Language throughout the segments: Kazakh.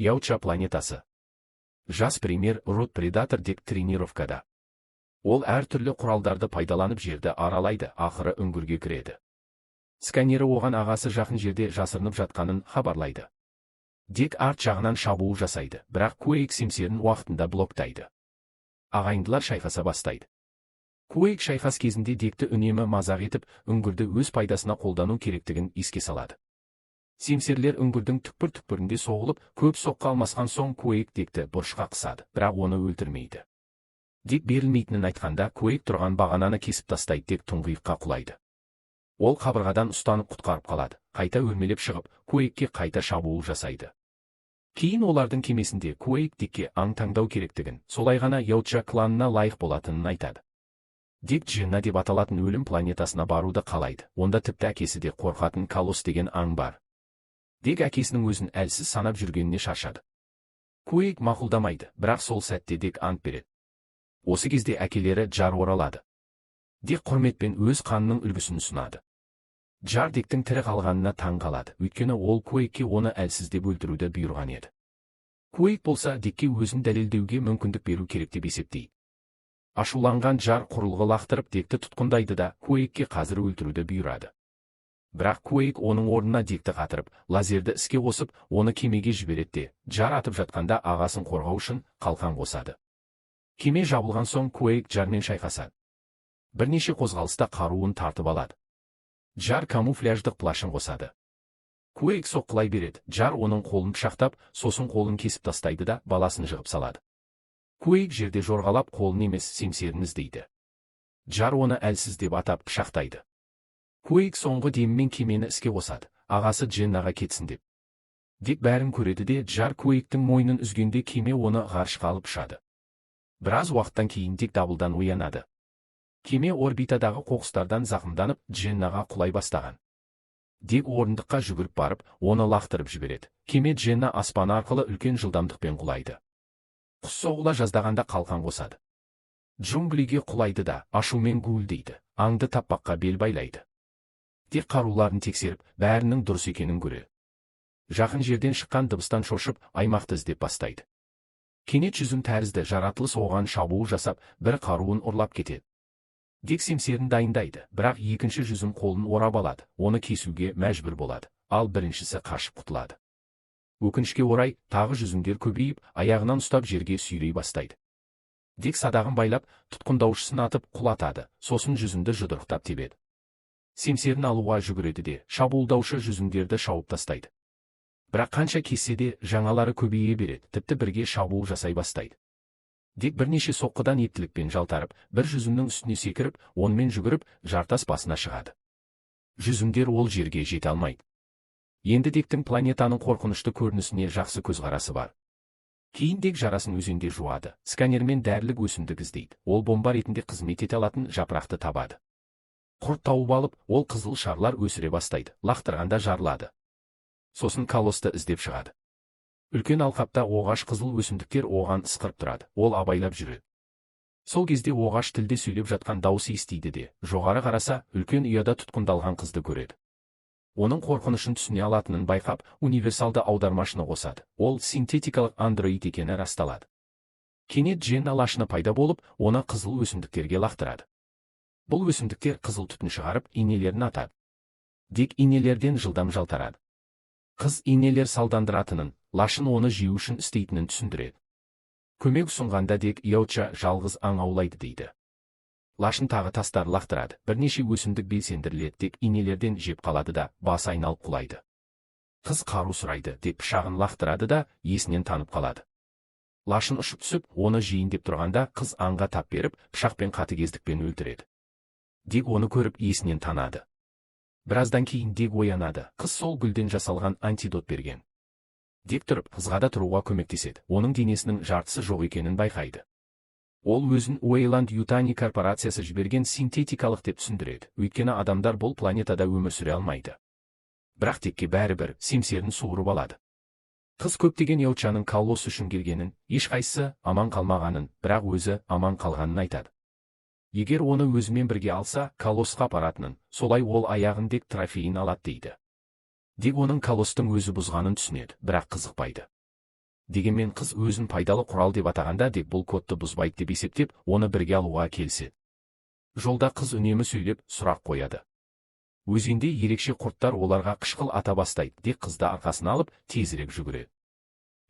Яуча планетасы. Жас премьер Род Предатор Дик тренировкада. Ол әртүрлі құралдарды пайдаланып жерді аралайды, ақыры үңгірге кіреді. Сканері оған ағасы жақын жерде жасырынып жатқанын хабарлайды. Дик арт жағынан шабуыл жасайды, бірақ Куэйк семсерін уақытында блоктайды. Ағайындылар шайқаса бастайды. Куэйк шайқас кезінде Дикті үнемі мазақ етіп, үңгірді өз пайдасына қолдану керектігін еске салады. Семсерлер үңгірдің түкпір-түкпірінде соғылып, көп соққы алмасқан соң Куэйк Дикті бұрышқа қысады, бірақ оны өлтірмейді. Дик берілмейтінін айтқанда, Куэйк тұрған бағананы кесіп тастайды, Дик тұңғиыққа құлайды. Ол қабырғадан ұстанып құтқарып қалады, қайта өрмелеп шығып, Куэйкке қайта шабуыл жасайды. Кейін олардың кемесінде Куэйк Дикке аң таңдау керектігін, солай ғана Яуча кланына лайық болатынын айтады. Дик Дженна деп аталатын өлім планетасына баруды қалайды, онда тіпті әкесі де қорқатын Колосс деген аң бар. Дик әкесінің өзін әлсіз санап жүргеніне шаршады. Куэйк мақұлдамайды, бірақ сол сәтте Дик ант береді. Осы кезде әкелері Джар оралады. Дик құрметпен өз қанының үлгісін ұсынады. Джар Диктің тірі қалғанына таң қалады, өйткені ол Куэйкке оны әлсіз деп өлтіруді бұйырған еді. Куэйк болса Дикке өзін дәлелдеуге мүмкіндік беру керек деп есептейді. Ашуланған Джар құрылғы лақтырып Дикті тұтқындайды да Куэйкке қазір өлтіруді бұйырады. Бірақ Куэйк оның орнына Дикті қатырып, лазерді іске қосып, оны кемеге жібереді. Джар атып жатқанда ағасын қорғау үшін қалқан қосады. Кеме жабылған соң Куэйк Джармен шайқасады. Бірнеше қозғалыста қаруын тартып алады. Джар камуфляждық плашын қосады. Куэйк соққылай береді. Джар оның қолын пышақтап, сосын қолын кесіп тастайды да баласын жығып салады. Куэйк жерде жорғалап қолын емес семсерін іздейді. Джар оны әлсіз деп атап пышақтайды. Куэйк соңғы демімен кемені іске қосады, ағасы Дженнаға кетсін деп. Дик бәрін көреді де Джар Куэйктің мойнын үзгенде кеме оны ғарышқа алып ұшады. Біраз уақыттан кейін Дик дабылдан оянады. Кеме орбитадағы қоқыстардан зақымданып, Дженнаға құлай бастаған. Дик орындыққа жүгіріп барып, оны лақтырып жібереді. Кеме Дженна аспаны арқылы үлкен жылдамдықпен құлайды. Құс соғыла жаздағанда қалқан қосады. Джунглиге құлайды да, ашумен гуілдейді, аңды таппаққа бел байлайды. Дик қаруларын тексеріп, бәрінің дұрыс екенін көреді. Жақын жерден шыққан дыбыстан шошып, аймақты іздеп бастайды. Кенет жүзім тәрізді жаратылыс оған шабуыл жасап, бір қаруын ұрлап кетеді. Дик семсерін дайындайды, бірақ екінші жүзім қолын орап алады, оны кесуге мәжбүр болады, ал біріншісі қашып құтылады. Өкінішке орай, тағы жүзімдер көбейіп, аяғынан ұстап жерге сүйрей бастайды. Дик садағын байлап, тұтқындаушысын атып құлатады, сосын жүзімді жұдырықтап тебеді. Семсерін алуға жүгіреді де, шабуылдаушы жүзімдерді шауып тастайды. Бірақ қанша кессе де жаңалары көбейе береді, тіпті бірге шабуыл жасай бастайды. Дик бірнеше соққыдан ептілікпен жалтарып, бір жүзімнің үстіне секіріп, онымен жүгіріп, жартас басына шығады. Жүзімдер ол жерге жете алмайды. Енді Диктің планетаның қорқынышты көрінісіне жақсы көзқарасы бар. Кейін Дик жарасын өзенде жуады, сканермен дәрілік өсімдік іздейді. Ол бомба ретінде қызмет ете алатын жапырақты табады. Құрт тауып алып, ол қызыл шарлар өсіре бастайды, лақтырғанда жарылады. Сосын Колоссты іздеп шығады. Үлкен алқапта оғаш қызыл өсімдіктер оған ысқырып тұрады, ол абайлап жүреді. Сол кезде оғаш тілде сөйлеп жатқан дауыс естиді де, жоғары қараса, үлкен ұяда тұтқындалған қызды көреді. Оның қорқынышын түсіне алатынын байқап, универсалды аудармашыны қосады. Ол синтетикалық андроид екені расталады. Кенет Дженна лашыны пайда болып, оны қызыл өсімдіктерге лақтырады. Бұл өсімдіктер қызыл түтін шығарып, инелерін атады. Дик инелерден жылдам жалтарады. Қыз инелер салдандыратынын, лашын оны жеу үшін істейтінін түсіндіреді. Көмек ұсынғанда Дик Яуча жалғыз аң аулайды дейді. Лашын тағы тастар лақтырады, бірнеше өсімдік белсендіріледі, Дик инелерден жеп қалады да, басы айналып құлайды. Қыз қару сұрайды, Дик пышағын лақтырады да, есінен танып қалады. Лашын ұшып түсіп, оны жейін деп тұрғанда, қыз аңға тап беріп, пышақпен қатыгездікпен өлтіреді. Дик оны көріп есінен танады. Біраздан кейін Дик оянады, қыз сол гүлден жасалған антидот берген. Дик тұрып, қызға да тұруға көмектеседі, оның денесінің жартысы жоқ екенін байқайды. Ол өзін Уэйланд Ютани корпорациясы жіберген синтетикалық деп түсіндіреді, өйткені адамдар бұл планетада өмір сүре алмайды. Бірақ Дикке бәрібір семсерін суырып алады. Қыз көптеген Яучаның Колосс үшін келгенін, ешқайсысы аман қалмағанын, бірақ өзі аман қалғанын айтады. Егер оны өзімен бірге алса, Колоссқа апаратынын, солай ол аяғын Дик трофейін алады дейді. Дик оның Колосстың өзі бұзғанын түсінеді, бірақ қызықпайды. Дегенмен қыз өзін пайдалы құрал деп атағанда Дик бұл кодты бұзбайды деп есептеп, оны бірге алуға келіседі. Жолда қыз үнемі сөйлеп, сұрақ қояды. Өзенде ерекше құрттар оларға қышқыл ата бастайды. Дик қызды арқасына алып, тезірек жүгіреді.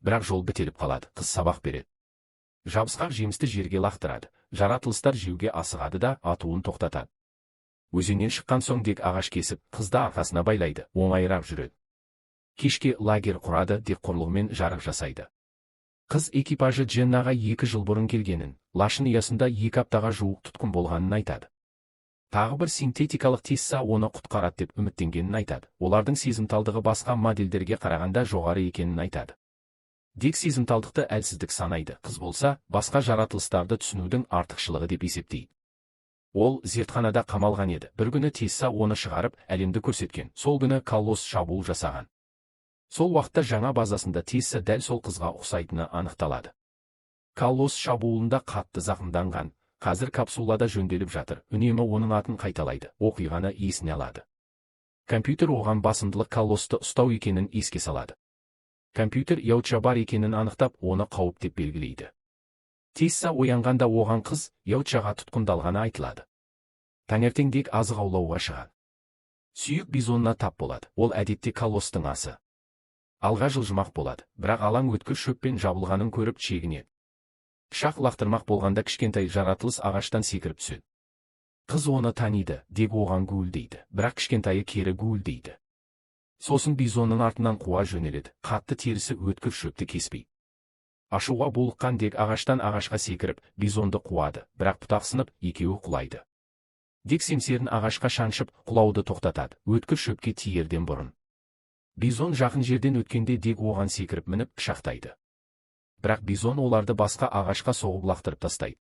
Бірақ жол бітеліп қалады, қыз сабақ береді. Жабысқақ жемісті жерге лақтырады. Жаратылыстар жеуге асығады да атуын тоқтатады. Өзеннен шыққан соң Дик ағаш кесіп, қызды арқасына байлайды, оңайырақ жүреді. Кешке лагерь құрады, Дик құрылғымен жарық жасайды. Қыз экипажы Дженнаға 2 жыл бұрын келгенін, лашын ұясында 2 аптаға жуық тұтқын болғанын айтады. Тағы бір синтетикалық Тисса оны құтқарады деп үміттенгенін айтады. Олардың сезімталдығы басқа модельдерге қарағанда жоғары екенін айтады. Дик сезімталдықты әлсіздік санайды, қыз болса, басқа жаратылыстарды түсінудің артықшылығы деп есептейді. Ол зертханада қамалған еді. Бір күні Тисса оны шығарып, әлемді көрсеткен. Сол күні Каллос шабуыл жасаған. Сол уақытта жаңа базасында Тисса дәл сол қызға ұқсайтыны анықталады. Каллос шабуылында қатты зақымданған. Қазір капсулада жөнделіп жатыр. Үнемі оның атын қайталайды. Оқиғаны есіне алады. Компьютер оған басымдылық Каллосты ұстау екенін еске салады. Компьютер Яуча бар екенін анықтап, оны қауіп деп белгілейді. Тисса оянғанда оған қыз Яучаға тұтқындалғаны айтылады. Таңертең Дик азық аулауға шығады. Сүйек бизонына тап болады. Ол әдетте Каллостың асы. Алға жылжымақ болады, бірақ алаң өткір шөппен жабылғанын көріп шегінеді. Пышақ лақтырмақ болғанда кішкентай жаратылыс ағаштан секіріп түседі. Қыз оны таниды, Дик оған гуілдейді, бірақ кішкентайы кері гуілдейді. Сосын бизонның артынан қуа жөнеледі, қатты терісі өткір шөпті кеспей. Ашуға булыққан Дик ағаштан ағашқа секіріп, бизонды қуады, бірақ бұтақ сынып, екеуі құлайды. Дик семсерін ағашқа шаншып, құлауды тоқтатады, өткір шөпке тиерден бұрын. Бизон жақын жерден өткенде Дик оған секіріп мініп, пышақтайды. Бірақ бизон оларды басқа ағашқа соғып лақтырып тастайды.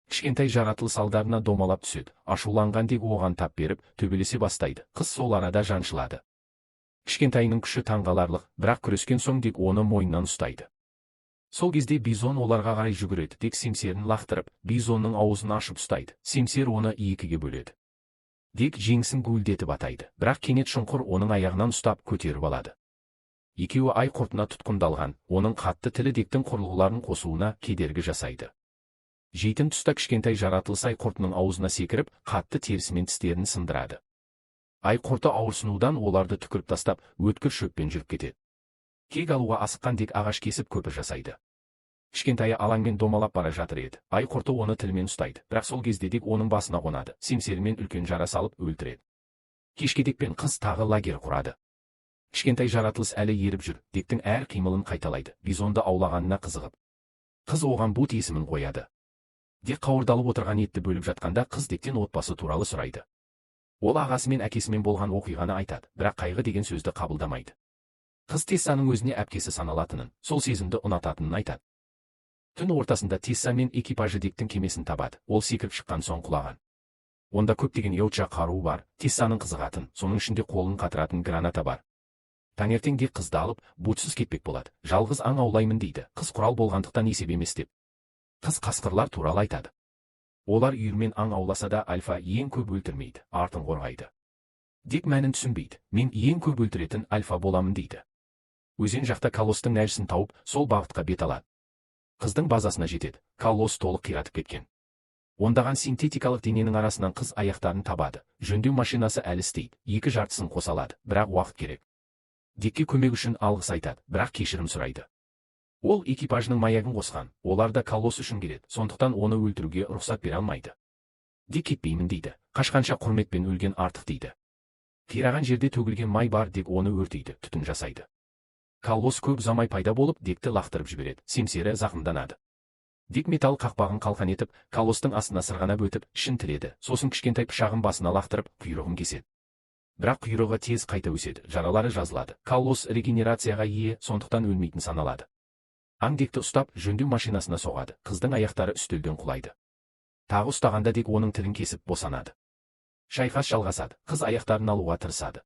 Кішкентай жаратылыс алдарына домалап түседі. Ашуланған Дик оған тап беріп, төбелесе бастайды. Қыз сол арада жаншылады. Кішкентайының күші таңғаларлық, бірақ күрескен соң Дик оны мойнынан ұстайды. Сол кезде бизон оларға қарай жүгіреді. Дик семсерін лақтырып, бизонның аузын ашып ұстайды. Семсер оны екіге бөледі. Дик жеңісін гуілдетіп атайды, бірақ кенет шұңқыр оның аяғынан ұстап көтеріп алады. Екеуі ай құртына тұтқындалған, оның қатты тілі Диктің құрылғыларын қосуына кедергі жасайды. Жейтін тұста кішкентай жаратылыс ай құртының аузына секіріп, қатты терісімен тістерін сындырады. Ай құрты ауырсынудан оларды түкіріп тастап, өткір шөппен жүріп кетеді. Кек алуға асыққан Дик ағаш кесіп көпір жасайды. Кішкентайы алаңмен домалап бара жатыр еді. Ай құрты оны тілмен ұстайды, бірақ сол кезде Дик оның басына қонады, семсерімен үлкен жара салып өлтіреді. Кешке Дик пен қыз тағы лагерь құрады. Кішкентай жаратылыс әлі еріп жүр, Диктің әр қимылын қайталайды, бизонды аулағанына қызығып. Қыз оған Бут есімін қояды. Дик қауырдалып отырған етті бөліп жатқанда қыз Диктен отбасы туралы сұрайды. Ол ағасы мен әкесімен болған оқиғаны айтады, бірақ қайғы деген сөзді қабылдамайды. Қыз Тиссаның өзіне әпкесі саналатынын, сол сезімді ұнататынын айтады. Түн ортасында Тисса мен экипажы Диктің кемесін табады. Ол секіріп шыққан соң құлаған. Онда көптеген Яуча қаруы бар, Тиссаның қызығатын, соның ішінде қолын қатыратын граната бар. Таңертең Дик қызды алып, Бутсыз кетпек болады. Жалғыз аң аулаймын дейді. Қыз құрал болғандықтан есеп емес деп. Қыз қасқырлар туралы айтады. Олар үйірмен аң ауласа да альфа ең көп өлтірмейді, артын қорғайды. Дик мәнін түсінбейді. Мен ең көп өлтіретін альфа боламын дейді. Өзен жақта Каллостың нәжісін тауып, сол бағытқа бет алады. Қыздың базасына жетеді. Каллос толық қиратып кеткен. Ондаған синтетикалық дененің арасынан қыз аяқтарын табады. Жөндеу машинасы әлі істейді. 2 жартысын қосалады, бірақ уақыт керек. Дикке көмек үшін алғыс айтады, бірақ кешірім сұрайды. Ол экипажының маягын қосқан, олар да Каллос үшін келеді, сондықтан оны өлтіруге рұқсат бере алмайды. Дик кетпеймін дейді, қашқанша құрметпен өлген артық дейді. Қираған жерде төгілген май бар, Дик оны өртейді, түтін жасайды. Каллос көп ұзамай пайда болып, Дикті лақтырып жібереді, семсері зақымданады. Дик металл қақпағын қалқан етіп, Каллостың астына сырғанап өтіп, ішін тіледі, сосын кішкентай пышағын басына лақтырып, құйрығын кеседі. Бірақ құйрығы тез қайта өседі, жаралары жазылады. Каллос регенерацияға ие, сондықтан өлмейтін саналады. Аң Дикті ұстап, жөндеу машинасына соғады, қыздың аяқтары үстелден құлайды. Тағы ұстағанда Дик оның тілін кесіп босанады. Шайқас жалғасады, қыз аяқтарын алуға тырысады.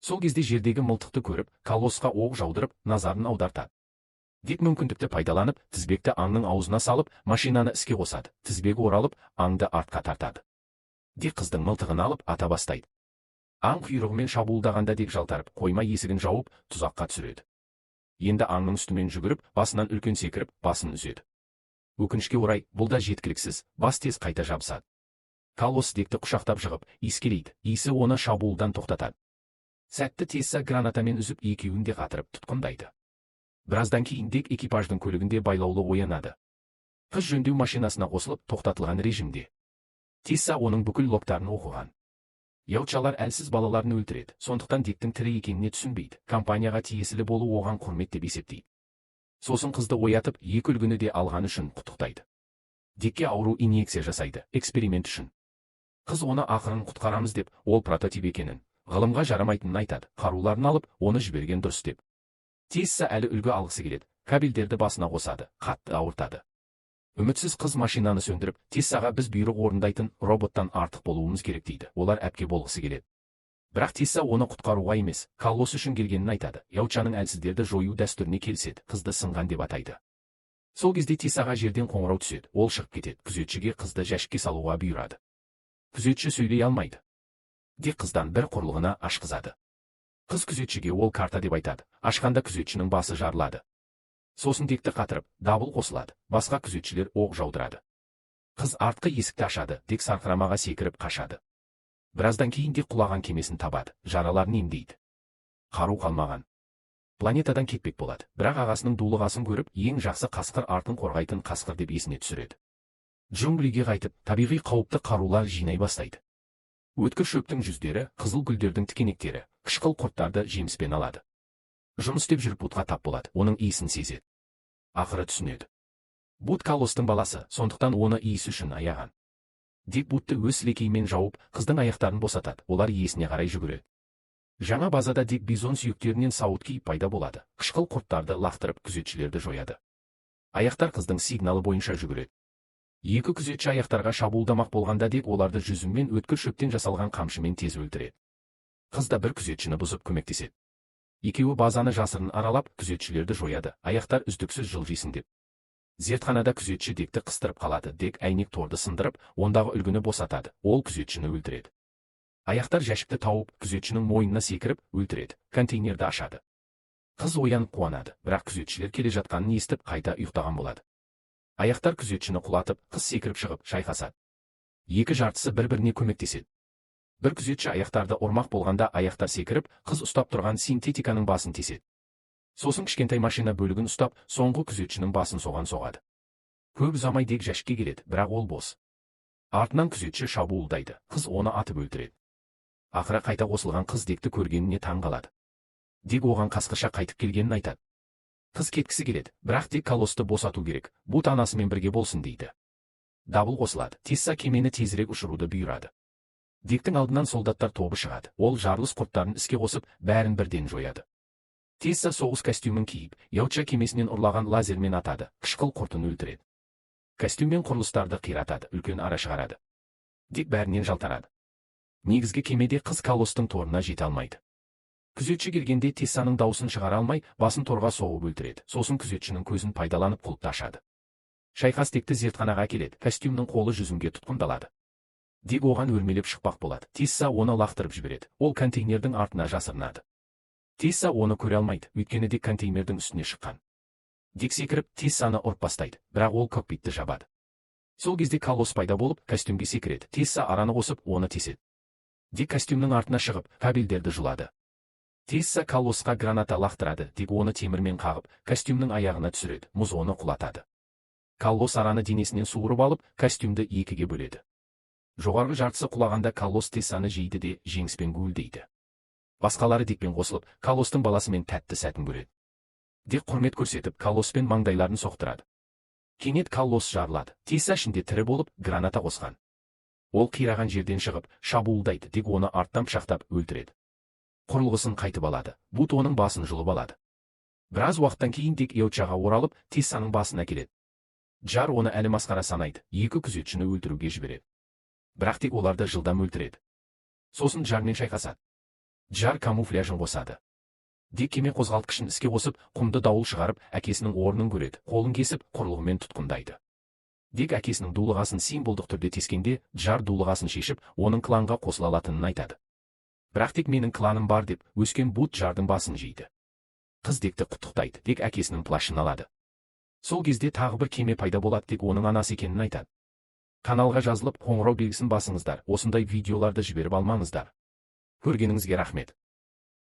Сол кезде жердегі мылтықты көріп, Каллосқа оқ жаудырып, назарын аудартады. Дик мүмкіндікті пайдаланып, тізбекті аңның аузына салып, машинаны іске қосады. Тізбегі оралып, аңды артқа тартады. Дик қыздың мылтығын алып, ата бастайды. Аң құйрығымен шабуылдағанда Дик жалтарып, қойма есігін жауып, тұзаққа түсіреді. енді аңның үстімен жүгіріп, басынан үлкен секіріп, басын үзеді. Өкінішке орай, бұл да жеткіліксіз, бас тез қайта жабысады. Каллос Дикті құшақтап жығып, иіскелейді, иісі оны шабуылдан тоқтатады. Сәтті Тесса гранатамен үзіп, екеуін де қатырып тұтқындайды. Біраздан кейін Дик экипаждың көлігінде байлаулы оянады. Қыз жөндеу машинасына қосылып, тоқтатылған режимде. Тесса оның бүкіл логтарын оқыған. Яучалар әлсіз балаларын өлтіреді, сондықтан Диктің тірі екеніне түсінбейді. Компанияға тиесілі болу оған құрмет деп есептейді. Сосын қызды оятып, екі үлгіні де алған үшін құттықтайды. Дикке ауру инъекция жасайды, эксперимент үшін. Қыз оны ақырын құтқарамыз деп, ол прототип екенін, ғылымға жарамайтынын айтады, қаруларын алып, оны жіберген дұрыс деп. Тесса әлі үлгі алғысы келеді, кабельдерді басына қосады, қатты ауыртады. Үмітсіз қыз машинаны сөндіріп, Тессаға біз бұйрық орындайтын роботтан артық болуымыз керек дейді. Олар әпке болғысы келеді. Бірақ Тесса оны құтқаруға емес, Каллос үшін келгенін айтады. Яучаның әлсіздерді жою дәстүріне келіседі, қызды сынған деп атайды. Сол кезде Тессаға жерден қоңырау түседі, ол шығып кетеді, күзетшіге қызды жәшікке салуға бұйырады. Күзетші сөйлей алмайды. Дик қыздан бір құрлығына ашқызады. Қыз күзетшіге ол карта деп айтады, ашқанда күзетшінің басы жарылады. Сосын Дикті қатырып, дабыл қосылады, басқа күзетшілер оқ жаудырады. Қыз артқы есікті ашады, Дик сарқырамаға секіріп қашады. Біраздан кейін Дик құлаған кемесін табады, жараларын емдейді. Қару қалмаған. Планетадан кетпек болады, бірақ ағасының дулығасын көріп, ең жақсы қасқыр артын қорғайтын қасқыр деп есіне түсіреді. Джунглиге қайтып, табиғи қауіпті қарулар жинай бастайды. Өткір шөптің жүздері, қызыл гүлдердің тікенектері, қышқыл құрттарды жеміспен алады. Жұмыс істеп жүріп Бутқа тап болады, оның иісін сезеді. Ақыры түсінеді. Бут Каллостың баласы, сондықтан оны иісі үшін аяған. Дик Бутты өз сілекеймен жауып, қыздың аяқтарын босатады, олар иесіне қарай жүгіреді. Жаңа базада Дик бизон сүйектерінен сауыт киіп пайда болады, қышқыл құрттарды лақтырып күзетшілерді жояды. Аяқтар қыздың сигналы бойынша жүгіреді. Екі күзетші аяқтарға шабуылдамақ болғанда Дик оларды жүзіммен өткір шөптен жасалған қамшымен тез өлтіреді. Қыз да бір күзетшіні бұзып көмектеседі. Екеуі базаны жасырын аралап, күзетшілерді жояды, аяқтар үздіксіз жылжисын деп. Зертханада күзетші Дикті қыстырып қалады, Дик әйнек торды сындырып, ондағы үлгіні босатады, ол күзетшіні өлтіреді. Аяқтар жәшікті тауып, күзетшінің мойнына секіріп, өлтіреді, контейнерді ашады. Қыз оянып қуанады, бірақ күзетшілер келе жатқанын естіп, қайта ұйықтаған болады. Аяқтар күзетшіні құлатып, қыз секіріп шығып, шайқасады. Екі жартысы бір-біріне көмектеседі. Бір күзетші аяқтарды ұрмақ болғанда аяқтар секіріп, қыз ұстап тұрған синтетиканың басын теседі. Сосын кішкентай машина бөлігін ұстап, соңғы күзетшінің басын соған соғады. Көп ұзамай Дик жәшікке келеді, бірақ ол бос. Артынан күзетші шабуылдайды, қыз оны атып өлтіреді. Ақыры қайта қосылған қыз Дикті көргеніне таң қалады. Дик оған қасқырша қайтып келгенін айтады. Қыз кеткісі келеді, бірақ Дик Каллосты босату керек, Бут анасымен бірге болсын дейді. Дабыл қосылады, Тесса кемені тезірек ұшыруды бұйырады. Диктің алдынан солдаттар тобы шығады, ол жарылыс құрттарын іске қосып, бәрін бірден жояды. Тесса соғыс костюмін киіп, яуча кемесінен ұрлаған лазермен атады, қышқыл құртын өлтіреді. Костюммен құрылыстарды қиратады, үлкен ара шығарады. Дик бәрінен жалтарады. Негізгі кемеде қыз Каллостың торына жете алмайды. Күзетші келгенде Тессаның даусын шығара алмай, басын торға соғып өлтіреді. Сосын күзетшінің көзін пайдаланып құлыпты ашады. Шайқас Дикті зертханаға келеді, костюмнің қолы жүзімге тұтқындалады. Дик оған өрмелеп шықпақ болады. Тесса оны лақтырып жібереді. Ол контейнердің артына жасырынады. Тесса оны көре алмайды, өйткені Дик контейнердің үстіне шыққан. Дик секіріп, Тессаны ұрып бастайды, бірақ ол кокпитті жабады. Сол кезде Каллос пайда болып, костюмге секіреді. Тесса араны қосып, оны теседі. Дик костюмнің артына шығып, кабельдерді жұлады. Тесса Каллосқа граната лақтырады, Дик оны темірмен қағып, костюмнің аяғына түсіреді, мұз оны құлатады. Каллос араны денесінен суырып алып, костюмді екіге бөледі. Жоғарғы жартысы құлағанда Каллос Тессаны жейді де жеңіспен гуілдейді. Басқалары Дикпен қосылып, Каллостың баласымен тәтті сәтін көреді. Дик құрмет көрсетіп, Каллоспен маңдайларын соқтырады. Кенет Каллос жарылады. Тесса ішінде тірі болып, граната қосқан. Ол қираған жерден шығып, шабуылдайды, Дик оны арттан пышақтап өлтіреді. Құрылғысын қайтып алады, Бут оның басын жұлып алады. Біраз уақыттан кейін Дик яучаға оралып, Тессаның басына келеді. Джар оны әлі масқара санайды, екі күзетшіні өлтіруге жібереді. Бірақ Дик оларды жылдам өлтіреді. Сосын Джармен шайқасады. Джар камуфляжын қосады. Дик кеме қозғалтқышын іске қосып, құмды дауыл шығарып, әкесінің орнын көреді, қолын кесіп, құрылғымен тұтқындайды. Дик әкесінің дулығасын символдық түрде тескенде, Джар дулығасын шешіп, оның кланға қосыла алатынын айтады. Бірақ Дик менің кланым бар деп, өскен Бут Джардың басын жейді. Қыз Дикті құттықтайды, Дик әкесінің плашын алады. Сол кезде тағы бір кеме пайда болады, Дик оның анасы екенін айтады. Каналға жазылып, қоңырау белгісін басыңыздар, осындай видеоларды жіберіп алмаңыздар. Көргеніңізге рахмет.